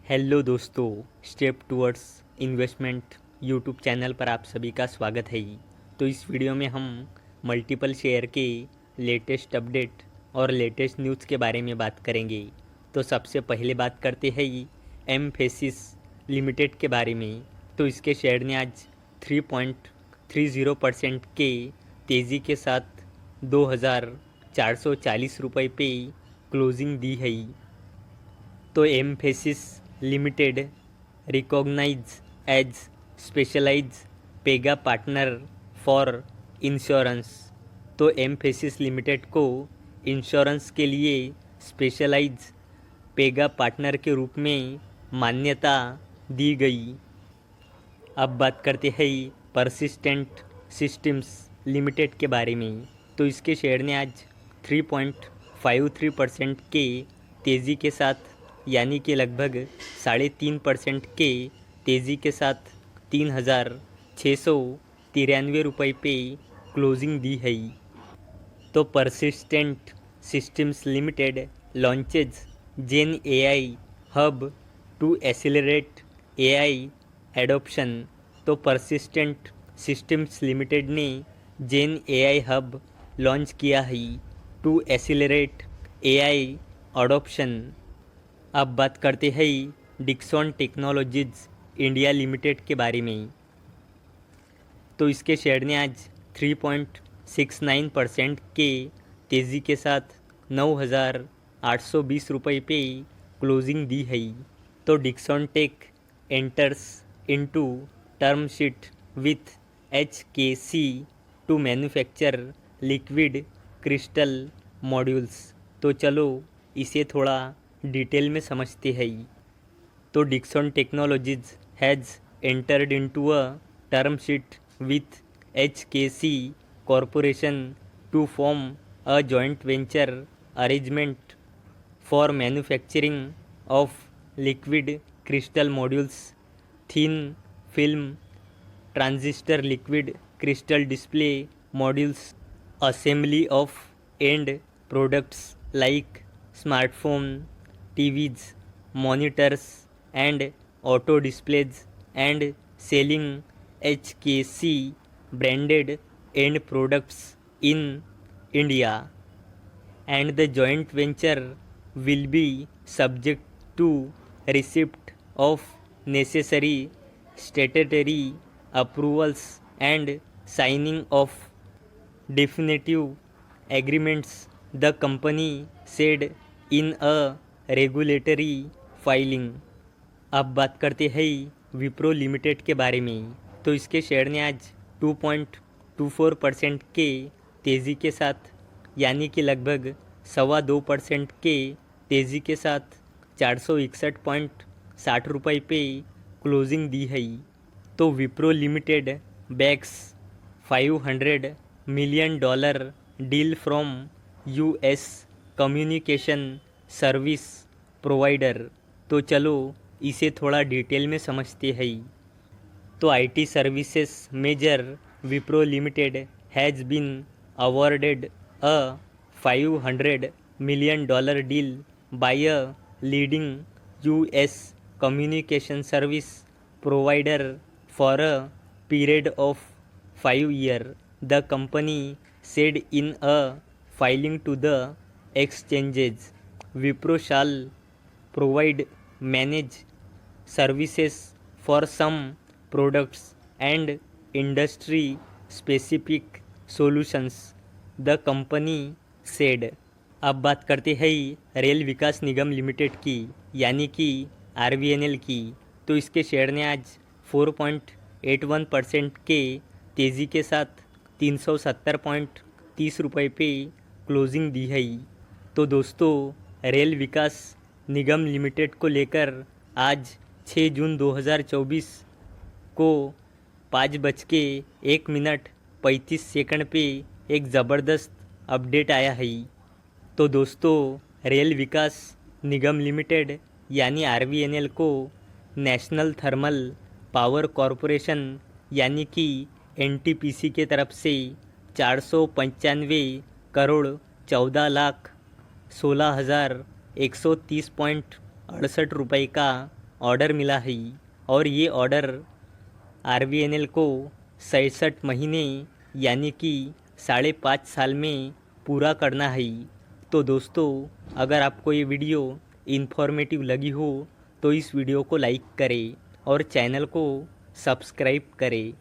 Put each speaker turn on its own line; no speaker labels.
Hello दोस्तों, step towards investment YouTube channel पर आप सभी का स्वागत है। तो इस वीडियो में हम मल्टीपल शेयर के लेटेस्ट अपडेट और लेटेस्ट न्यूज़ के बारे में बात करेंगे। तो सबसे पहले बात करते हैं एमफेसिस लिमिटेड के बारे में। तो इसके शेयर ने आज 3.30% के तेज़ी के साथ 2,440 रुपये पे क्लोजिंग दी है। तो Mphasis limited recognise as specialise pega partner for insurance. तो एमफेसिस लिमिटेड को इंश्योरेंस के लिए स्पेशलाइज पेगा पार्टनर के रूप में मान्यता दी गई। अब बात करते हैं परसिस्टेंट सिस्टम्स लिमिटेड के बारे में। तो इसके शेयर ने आज 3.53% के तेज़ी के साथ यानी कि लगभग 3.5% के तेज़ी के साथ 3,693 रुपये पे क्लोजिंग दी है। तो persistent systems limited launches gen AI hub to accelerate AI adoption. तो परसिस्टेंट सिस्टम्स लिमिटेड ने जेन एआई हब लॉन्च किया है टू एसिलरेट एआई अडॉप्शन। अब बात करते हैं डिक्सन टेक्नोलॉजीज इंडिया लिमिटेड के बारे में। तो इसके शेयर ने आज 3.69% के तेज़ी के साथ 9,820 रुपये पे क्लोजिंग दी है। तो Dixon tech enters into term sheet with HKC to manufacture liquid crystal modules. तो चलो इसे थोड़ा डिटेल में समझते हैं। तो Dixon technologies has entered into a term sheet with HKC corporation to form a joint venture arrangement for manufacturing of liquid crystal modules, thin film transistor liquid crystal display modules, assembly of end products like smartphone, TVs, monitors and auto displays, and selling HKC branded end products in India. And the joint venture will be subject to receipt of necessary statutory approvals and signing of definitive agreements, the company said in a regulatory filing. अब बात करते हैं Wipro limited के बारे में। तो इसके share ने आज 2.24% के तेज़ी के साथ यानी कि लगभग 2.25% के तेज़ी के साथ 461.60 रुपये पे क्लोजिंग दी है। तो Wipro limited backs $500 million deal from US communication service provider. तो चलो इसे थोड़ा डिटेल में समझते हैं। तो IT services major Wipro limited has been awarded a $500 million deal by a leading US communication service provider for a period of 5 years, the company said in a filing to the exchanges. Wipro shall provide managed services for some products and industry-specific solutions, the company said. अब बात करते हैं rail विकास निगम limited की यानी कि RVNL की। तो इसके शेयर ने आज 4.81% के तेज़ी के साथ 370.30 रुपये पे क्लोजिंग दी है। तो दोस्तों रेल विकास निगम लिमिटेड को लेकर आज 6 जून 2024 को 5:01:35 पे एक ज़बरदस्त अपडेट आया है। तो दोस्तों रेल विकास निगम लिमिटेड यानी RVNL को नेशनल थर्मल पावर कॉरपोरेशन यानी कि NTPC के तरफ से 495 करोड़ 14,16,130.68 रुपये का ऑर्डर मिला है और ये ऑर्डर RVNL को 67 महीने यानी कि 5.5 साल में पूरा करना है। तो दोस्तों, अगर आपको ये वीडियो इन्फॉर्मेटिव लगी हो तो इस वीडियो को लाइक करें और चैनल को सब्सक्राइब करें।